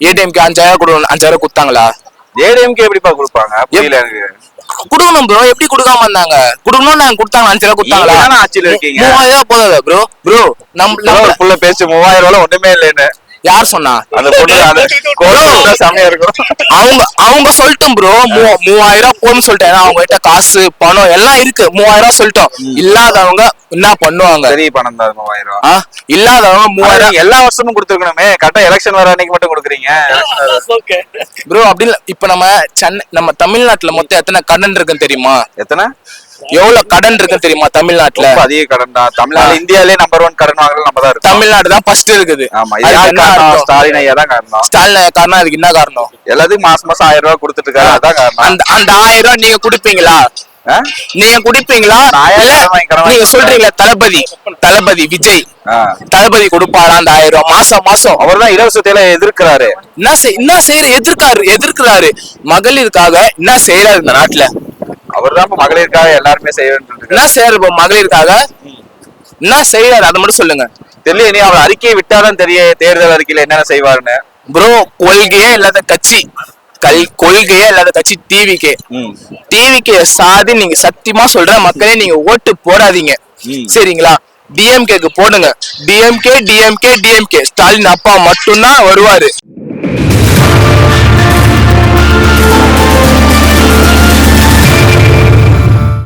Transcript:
ஏடிஎம்கே 5000 கொடுக்கணும், 5000 கொடுத்தாங்களா? ஏடிஎம்கே எப்படிப்பா கொடுப்பாங்க? புரியல எனக்கு. கொடுக்கணும் ப்ரோ, எப்படி கொடுக்காம இருந்தாங்க? கொடுக்கணும், நாங்க கொடுத்தாங்க 5000 கொடுத்தாங்களா? ஆட்சியில இருக்கீங்க. 3000 போதாதா ப்ரோ? ப்ரோ நம்ம புள்ள பேச்சு 3000 ஒண்ணுமே இல்லைன்னு யார் சொன்னா? அந்த பொண்ணு செமையா இருக்கும். அவங்க சொல்லிட்டோம் ப்ரோ, 3000 போன்னு சொல்லிட்டேன். அவங்க கிட்ட காசு பணம் எல்லாம் இருக்கு, 3000 சொல்லிட்டோம். இல்லாதவங்க என்ன பண்ணுவாங்க? சரி, பணம் தான் 3000. இல்லாதவங்க 3000 எல்லா வருஷமும் கொடுத்துருக்கணுமே, கரெக்டா எலெக்ஷன் வர அன்னைக்கு மட்டும் கொடுக்குறீங்க ப்ரோ. அப்படி இல்ல, இப்ப நம்ம தமிழ்நாட்டுல மொத்தம் எத்தனை கடன் இருக்குன்னு தெரியுமா? எத்தனை எவ்வளவு கடன் இருக்குன்னு தெரியுமா தமிழ்நாட்டுல? அதிக கடன் தான். தமிழ்நாடு இந்தியாவிலே நம்பர் 1 கடன் வாங்குறது நம்ம தான் இருக்கு. தமிழ்நாடு தான் ஃபர்ஸ்ட் இருக்குது. ஆமா, ஸ்டாலின் ஐயா தான் காரணம். ஸ்டாலின் காரணம். அதுக்கு என்ன காரணம்? எல்லாத்துக்கும் மாசம் 1000 ரூபாய் கொடுத்துட்டு இருக்காரு, அதான் காரணம். அந்த 1000 ரூபாய் நீங்க குடுப்பீங்களா? நீங்க குடிப்பீங்களா? நீங்க சொல்றீங்களா தளபதி விஜய் தளபதி கொடுப்பாரா அந்த 1000 ரூபாய் மாசம்? அவர் தான் இலவசத்தையில எதிர்க்கிறாரு. என்ன செய்யற எதிர்க்கிறாரு? மகளிருக்காக என்ன செய்யறாரு இந்த நாட்டுல? அவர் தான் மகளிருக்காக எல்லாருமே செய்யறது. என்ன செய்யறாரு மகளிருக்காக? என்ன செய்யறாரு அதை மட்டும் சொல்லுங்க. தெரியல, நீ அவர் அறிக்கையை விட்டாதான் தெரிய தேர்தல் அறிக்கையில என்னென்ன செய்வாருன்னு. ப்ரோ, கொள்கையே இல்லாத கட்சி டிவிகே சாதி. நீங்க சத்தியமா சொல்ற மக்களே, நீங்க ஓட்டு போடாதீங்க சரிங்களா? டிஎம்கேக்கு போடுங்க. டிஎம்கே ஸ்டாலின் அப்பா மட்டும்தான் வருவாரு.